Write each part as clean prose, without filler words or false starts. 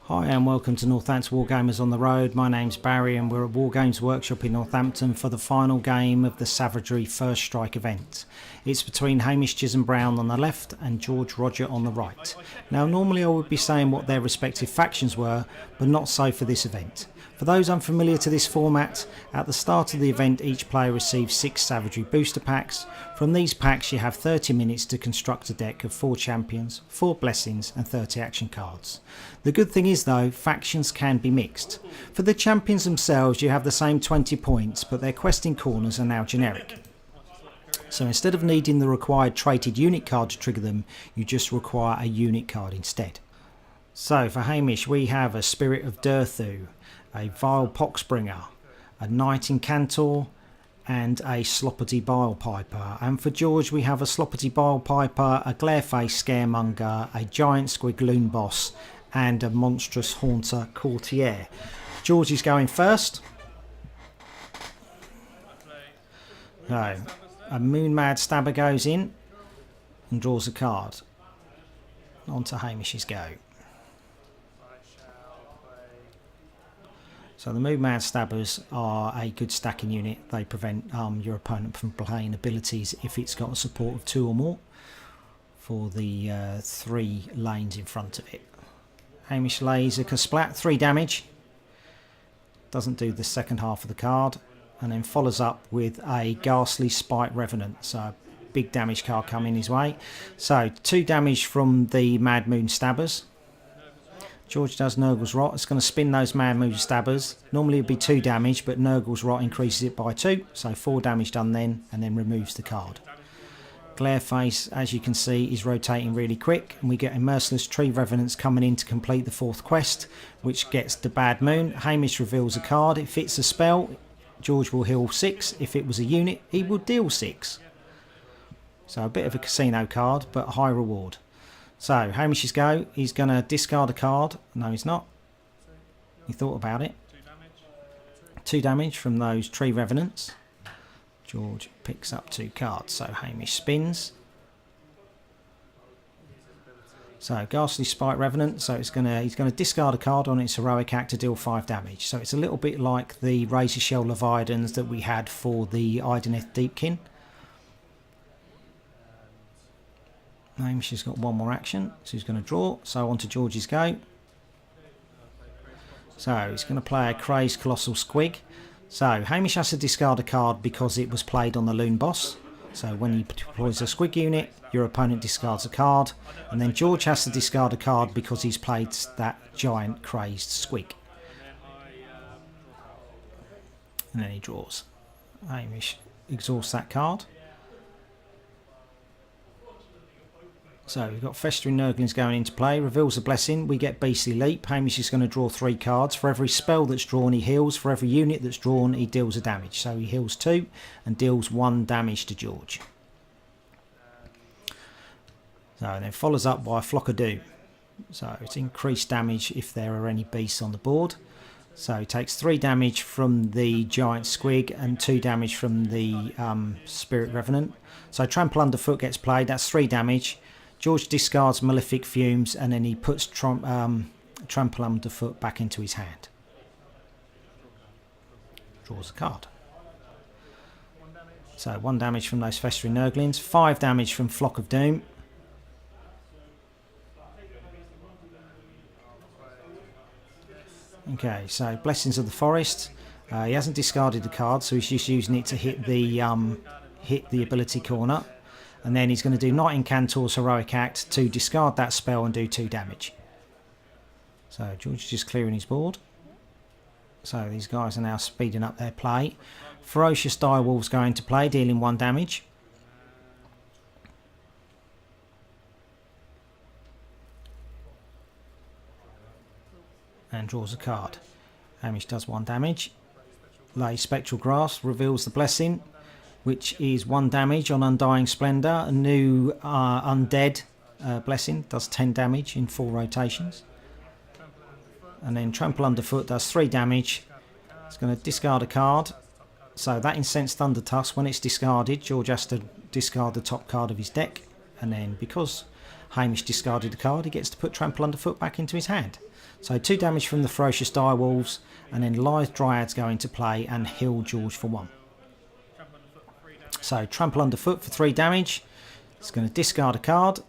Hi and welcome to Northampton Wargamers on the Road. My name's Barry and we're at Wargames Workshop in Northampton for the final game of the Savagery First Strike event. It's between Hamish, Chisholm on the left and George Roger on the right. Now normally I would be saying what their respective factions were, but not so for this event. For those unfamiliar to this format, at the start of the event each player receives 6 Savagery booster packs. From these packs you have 30 minutes to construct a deck of 4 champions, 4 blessings and 30 action cards. The good thing is though, factions can be mixed. For the champions themselves you have the same 20 points, but their questing corners are now generic. So instead of needing the required traded unit card to trigger them, you just require a unit card instead. So for Hamish we have a Spirit of Durthu, a Vile Poxbringer, a Knight Incantor and a Sloppity Bilepiper. And for George we have a Sloppity Bilepiper, a Glareface Scaremonger, a Giant Squig Loon Boss and a Monstrous Haunter Courtier. George is going first. So a Moon Mad Stabber goes in and draws a card. On to Hamish's go. So the Moon Mad Stabbers are a good stacking unit. They prevent your opponent from playing abilities if it's got a support of 2 or more for the 3 lanes in front of it. Hamish lays a Kasplat, 3 damage. Doesn't do the second half of the card. And then follows up with a Ghastly Spite Revenant. So a big damage card coming his way. So 2 damage from the Mad Moon Stabbers. George does Nurgle's Rot. It's going to spin those Mad Moon Stabbers. Normally it would be 2 damage, but Nurgle's Rot increases it by 2. So 4 damage done then, and then removes the card. Glareface, as you can see, is rotating really quick. And we get a Merciless Tree Revenants coming in to complete the 4th quest, which gets the Bad Moon. Hamish reveals a card. It fits a spell. George will heal 6. If it was a unit, he would deal 6. So a bit of a casino card, but high reward. So Hamish's go. He's going to discard a card. No, he's not. He thought about it. 2 damage from those Tree Revenants. George picks up 2 cards. So Hamish spins. So Ghastly Spite Revenant. So he's going to discard a card on its heroic act to deal 5 damage. So it's a little bit like the Razor Shell Leviathans that we had for the Ideneth Deepkin. Hamish has got 1 more action, so he's going to draw. So on to George's go. So he's going to play a Crazed Colossal Squig. So Hamish has to discard a card because it was played on the Loon Boss. So when he deploys a Squig unit, your opponent discards a card. And then George has to discard a card because he's played that giant Crazed Squig. And then he draws. Hamish exhausts that card. So we've got Festering Nurglings going into play. Reveals a blessing. We get Beastly Leap. Hamish is going to draw 3 cards. For every spell that's drawn, he heals. For every unit that's drawn, he deals a damage. So he heals 2 and deals 1 damage to George. So and then follows up by a Flock of Doom. So it's increased damage if there are any beasts on the board. So he takes 3 damage from the Giant Squig and 2 damage from the Spirit Revenant. So Trample Underfoot gets played. That's 3 damage. George discards Malefic Fumes and then he puts Trample Underfoot back into his hand. Draws a card. So 1 damage from those Festering Nurglings, 5 damage from Flock of Doom. Okay, so Blessings of the Forest. He hasn't discarded the card, so he's just using it to hit the ability corner. And then he's going to do Knight Incantor's Heroic Act to discard that spell and do 2 damage. So George is just clearing his board. So these guys are now speeding up their play. Ferocious Direwolves going to play, dealing 1 damage. And draws a card. Hamish does 1 damage. Lay Spectral Grasp, reveals the blessing, which is 1 damage on Undying Splendour. A new Undead blessing does 10 damage in 4 rotations. And then Trample Underfoot does 3 damage. It's going to discard a card. So that Incensed Thundertusk, when it's discarded, George has to discard the top card of his deck. And then because Hamish discarded a card, he gets to put Trample Underfoot back into his hand. So 2 damage from the Ferocious Direwolves, and then Lithe Dryads go into play and heal George for 1. So Trample Underfoot for 3 damage. It's going to discard a card.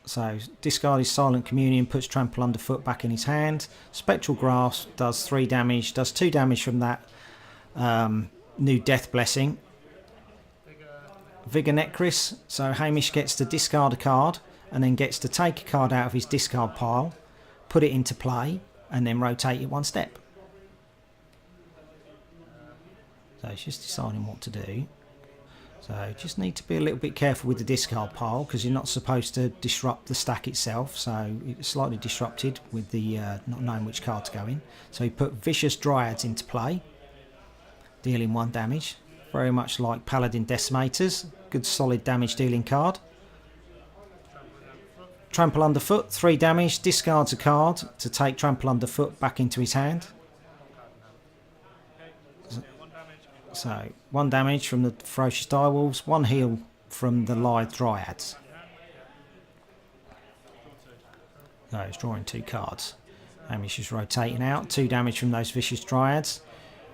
So discard his Silent Communion, puts Trample Underfoot back in his hand. Spectral Grasp does 3 damage, does 2 damage from that new Death Blessing. Vigor Necris, so Hamish gets to discard a card and then gets to take a card out of his discard pile, put it into play, and then rotate it 1 step. So it's just deciding what to do. So just need to be a little bit careful with the discard pile because you're not supposed to disrupt the stack itself. So it's slightly disrupted with the not knowing which card to go in. So he put Vicious Dryads into play, dealing 1 damage. Very much like Paladin Decimators. Good solid damage dealing card. Trample Underfoot, 3 damage. Discards a card to take Trample Underfoot back into his hand. So 1 damage from the Ferocious Direwolves, 1 heal from the Lithe Dryads. So he's drawing 2 cards. Hamish is rotating out. 2 damage from those Vicious Dryads.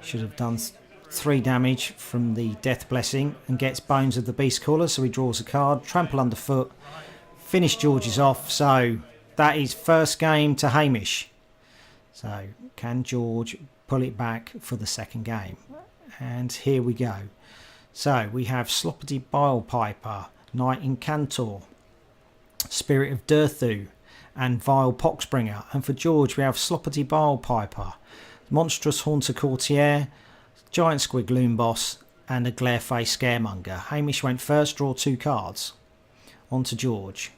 Should have done 3 damage from the Death Blessing and gets Bones of the Beast Caller, so he draws a card. Trample Underfoot. Finish George's off, so that is first game to Hamish. So can George pull it back for the second game? And here we go. So we have Sloppity Bilepiper, Knight Incantor, Spirit of Durthu, and Vile Poxbringer. And for George we have Sloppity Bilepiper, Monstrous Haunter Courtier, Giant Squig Loon Boss, and a Glareface Scaremonger. Hamish went first, draw 2 cards. On to George.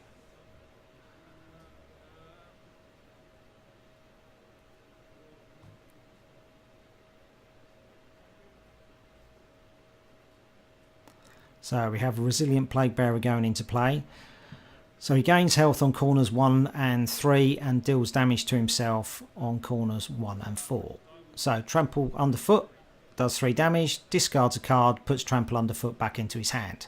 So we have a Resilient Plague Bearer going into play. So he gains health on corners 1 and 3 and deals damage to himself on corners 1 and 4. So Trample Underfoot does 3 damage, discards a card, puts Trample Underfoot back into his hand.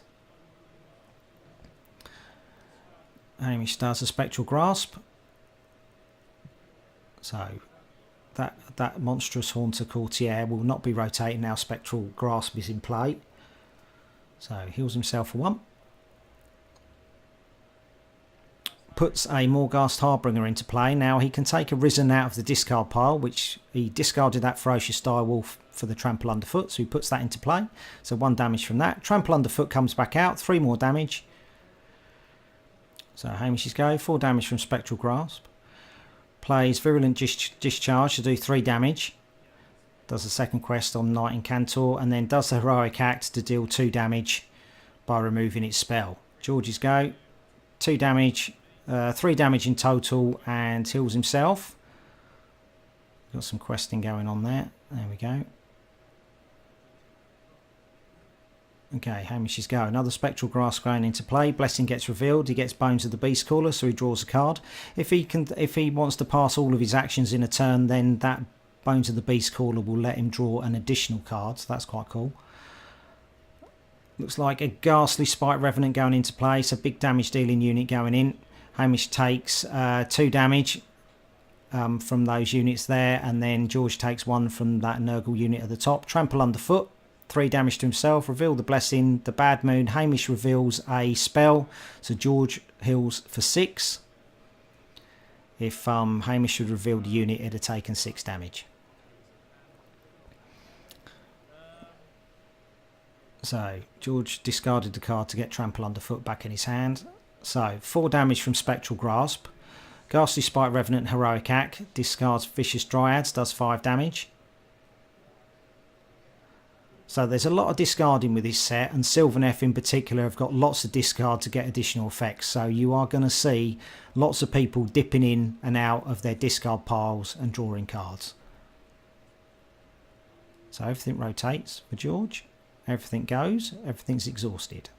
Hamish does a Spectral Grasp. So that Monstrous Haunter Courtier will not be rotating now. Spectral Grasp is in play. So heals himself for 1. Puts a Morghast Harbinger into play. Now he can take a Risen out of the discard pile, which he discarded that Ferocious Direwolf for the Trample Underfoot, so he puts that into play. So 1 damage from that. Trample Underfoot comes back out, 3 more damage. So Hamish's go, 4 damage from Spectral Grasp. Plays Virulent Discharge to do 3 damage. Does the second quest on Knight Incantor, and then does the Heroic Act to deal 2 damage by removing its spell. George's go, 2 damage, 3 damage in total, and heals himself. Got some questing going on there. There we go. Okay, Hamish's go. Another Spectral Grasp going into play. Blessing gets revealed. He gets Bones of the Beast Caller, so he draws a card. If he wants to pass all of his actions in a turn, then that Bones of the Beast Caller will let him draw an additional card, so that's quite cool. Looks like a Ghastly Spite Revenant going into play, so big damage dealing unit going in. Hamish takes 2 damage from those units there, and then George takes 1 from that Nurgle unit at the top. Trample Underfoot, 3 damage to himself. Reveal the Blessing, the Bad Moon. Hamish reveals a spell, so George heals for 6. If Hamish had revealed the unit, it'd have taken 6 damage. So George discarded the card to get Trample Underfoot back in his hand. So 4 damage from Spectral Grasp. Ghastly Spite Revenant, Heroic Act. Discards Vicious Dryads, does 5 damage. So there's a lot of discarding with this set, and Sylvaneth in particular have got lots of discard to get additional effects. So you are going to see lots of people dipping in and out of their discard piles and drawing cards. So everything rotates for George. Everything goes. Everything's exhausted.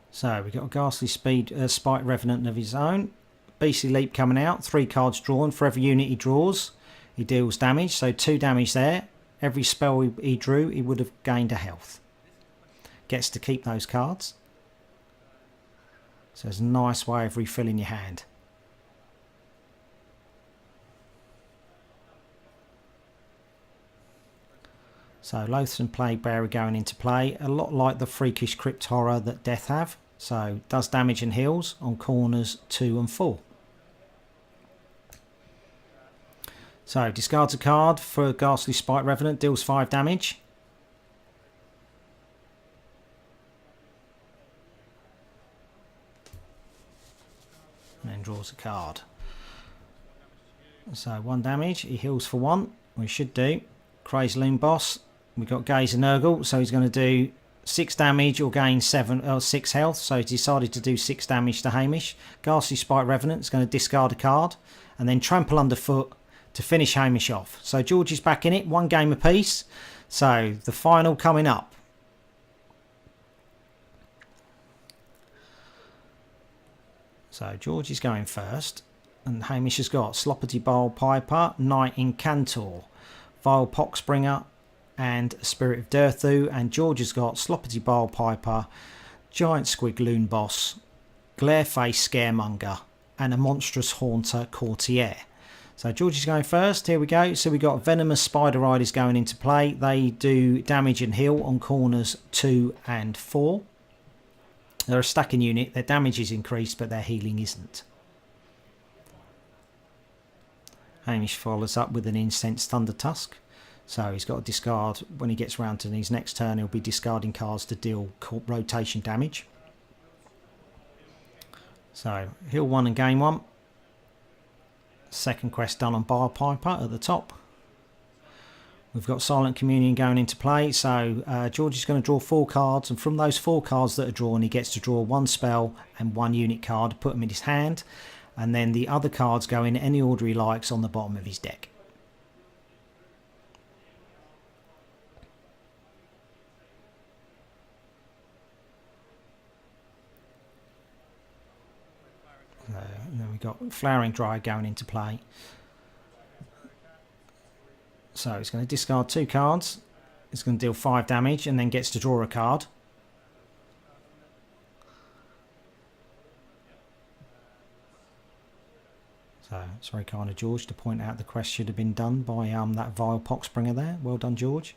So we've got a Ghastly Spite Revenant of his own. Beastly Leap coming out. 3 cards drawn. For every unit he draws, he deals damage. So 2 damage there. Every spell he drew, he would have gained a health. Gets to keep those cards. So it's a nice way of refilling your hand. So Loathsome Plaguebearer going into play, a lot like the Freakish Crypt Horror that Death have. So does damage and heals on corners 2 and 4. So discards a card for Ghastly Spite Revenant, deals 5 damage. And then draws a card. So 1 damage, he heals for 1, we should do. Crazy Loon Boss, we've got Gaze and Nurgle, so he's going to do 6 damage or gain 6 health, so he decided to do 6 damage to Hamish. Ghastly Spite Revenant is going to discard a card and then trample underfoot to finish Hamish off. So George is back in it, 1 game apiece. So the final coming up. So George is going first, and Hamish has got Sloppity Bowl Piper, Knight Incantor, Vile Poxbringer, and Spirit of Dirthu. And George has got Sloppity Bowl Piper, Giant Squig Loon Boss, Glareface Scaremonger, and a Monstrous Haunter Courtier. So George is going first. Here we go. So we got Venomous Spider Riders going into play. They do damage and heal on corners 2 and 4. They're a stacking unit. Their damage is increased, but their healing isn't. Hamish follows up with an Incensed Thunder Tusk. So he's got to discard, when he gets round to his next turn, he'll be discarding cards to deal rotation damage. So heal 1 and gain 1. Second quest done on Bile Piper at the top. We've got Silent Communion going into play, so George is going to draw 4 cards, and from those 4 cards that are drawn, he gets to draw 1 spell and 1 unit card, put them in his hand, and then the other cards go in any order he likes on the bottom of his deck. And then we've got Flowering Dryad going into play. So he's going to discard 2 cards. He's going to deal 5 damage and then gets to draw a card. So it's very kind of George to point out the quest should have been done by that Vile Poxbringer there. Well done, George.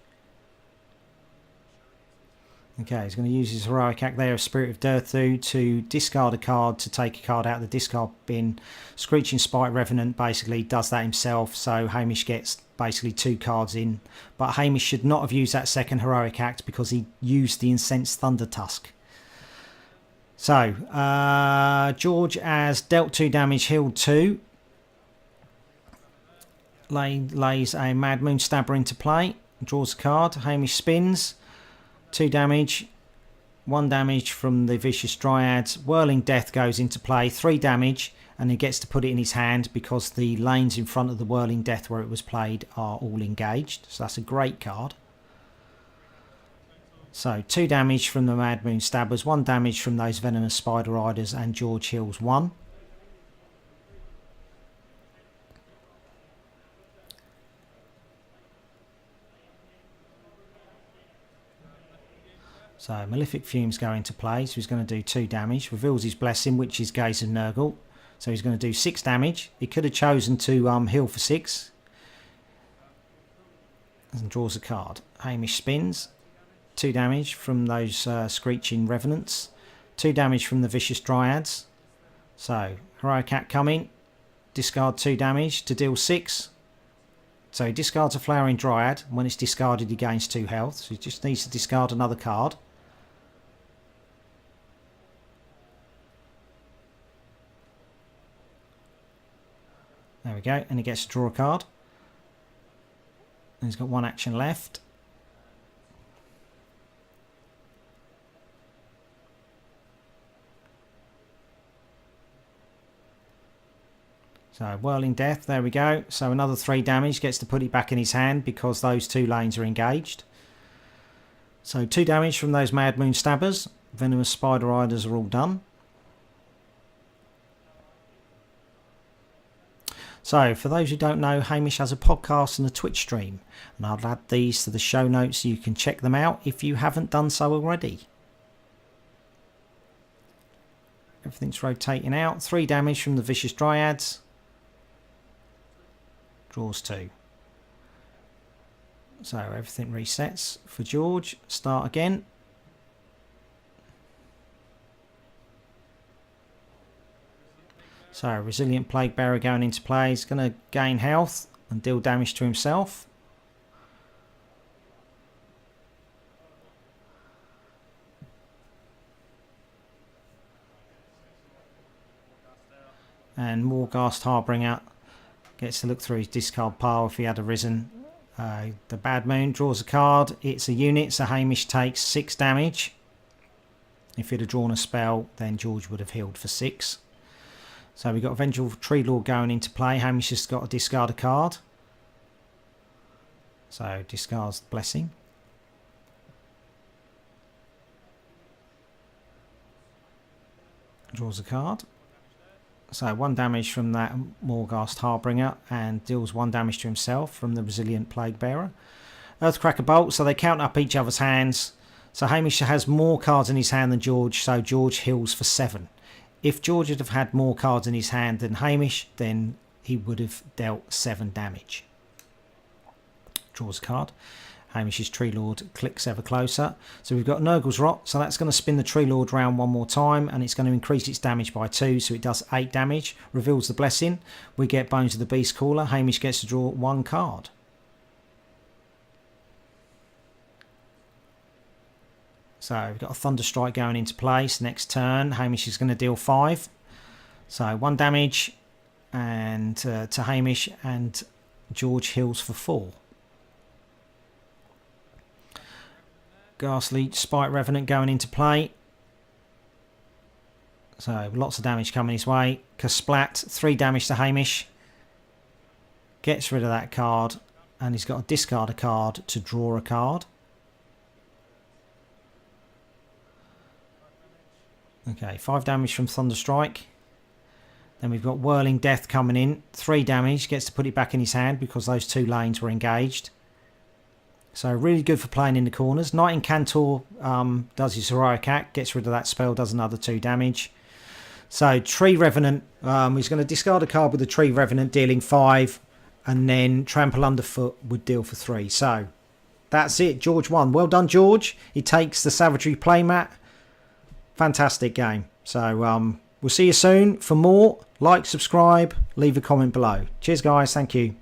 Okay, he's going to use his heroic act there of Spirit of Dirthu to discard a card to take a card out of the discard bin. Screeching Spite Revenant basically does that himself, so Hamish gets basically 2 cards in. But Hamish should not have used that second heroic act because he used the Incensed Thunder Tusk. So, George has dealt 2 damage, healed 2. Lays a Mad Moon Stabber into play, draws a card. Hamish spins. 2 damage, 1 damage from the Vicious Dryads. Whirling Death goes into play, 3 damage, and he gets to put it in his hand because the lanes in front of the Whirling Death where it was played are all engaged. So that's a great card. So 2 damage from the Mad Moon Stabbers, 1 damage from those Venomous Spider Riders, and George heals 1. So Malefic Fumes go into play, so he's going to do 2 damage. Reveals his Blessing, which is Gaze of Nurgle. So he's going to do 6 damage. He could have chosen to heal for 6. And draws a card. Hamish spins. 2 damage from those Screeching Revenants. 2 damage from the Vicious Dryads. So Heroic Act coming. Discard 2 damage to deal 6. So he discards a Flowering Dryad. When it's discarded, he gains 2 health. So he just needs to discard another card. There we go, and he gets to draw a card. And he's got 1 action left. So Whirling Death, there we go. So another 3 damage, gets to put it back in his hand because those 2 lanes are engaged. So 2 damage from those Mad Moon Stabbers. Venomous Spider Riders are all done. So, for those who don't know, Hamish has a podcast and a Twitch stream, and I'll add these to the show notes so you can check them out if you haven't done so already. Everything's rotating out. 3 damage from the Vicious Dryads. Draws 2. So, everything resets for George. Start again. So, Resilient Plague Bearer going into play. He's going to gain health and deal damage to himself. And Morghast Harbinger gets to look through his discard pile if he had arisen. The Bad Moon draws a card. It's a unit, so Hamish takes 6 damage. If he'd have drawn a spell, then George would have healed for 6. So we've got Vengeful Tree Lord going into play. Hamish has got to discard a card. So discards Blessing. Draws a card. So 1 damage from that Morghast Harbinger and deals 1 damage to himself from the Resilient Plague Bearer. Earthcracker Bolt, so they count up each other's hands. So Hamish has more cards in his hand than George, so George heals for 7. If George would have had more cards in his hand than Hamish, then he would have dealt 7 damage. Draws a card. Hamish's Tree Lord clicks ever closer. So we've got Nurgle's Rot, so that's going to spin the Tree Lord round 1 more time, and it's going to increase its damage by 2, so it does 8 damage. Reveals the Blessing. We get Bones of the Beast Caller. Hamish gets to draw 1 card. So we've got a Thunderstrike going into place. Next turn, Hamish is going to deal 5. So 1 damage and to Hamish, and George heals for 4. Ghastly Spite Revenant going into play. So lots of damage coming his way. Kasplat, 3 damage to Hamish. Gets rid of that card, and he's got to discard a card to draw a card. Okay, 5 damage from Thunderstrike. Then we've got Whirling Death coming in. 3 damage. Gets to put it back in his hand because those 2 lanes were engaged. So really good for playing in the corners. Knight Incantor does his Heroic Act. Gets rid of that spell. Does another 2 damage. So Tree Revenant. He's going to discard a card with the Tree Revenant dealing 5. And then Trample Underfoot would deal for 3. So that's it. George won. Well done, George. He takes the Savagery playmat. Fantastic game. So we'll see you soon. For more, like, subscribe, leave a comment below. Cheers, guys. Thank you.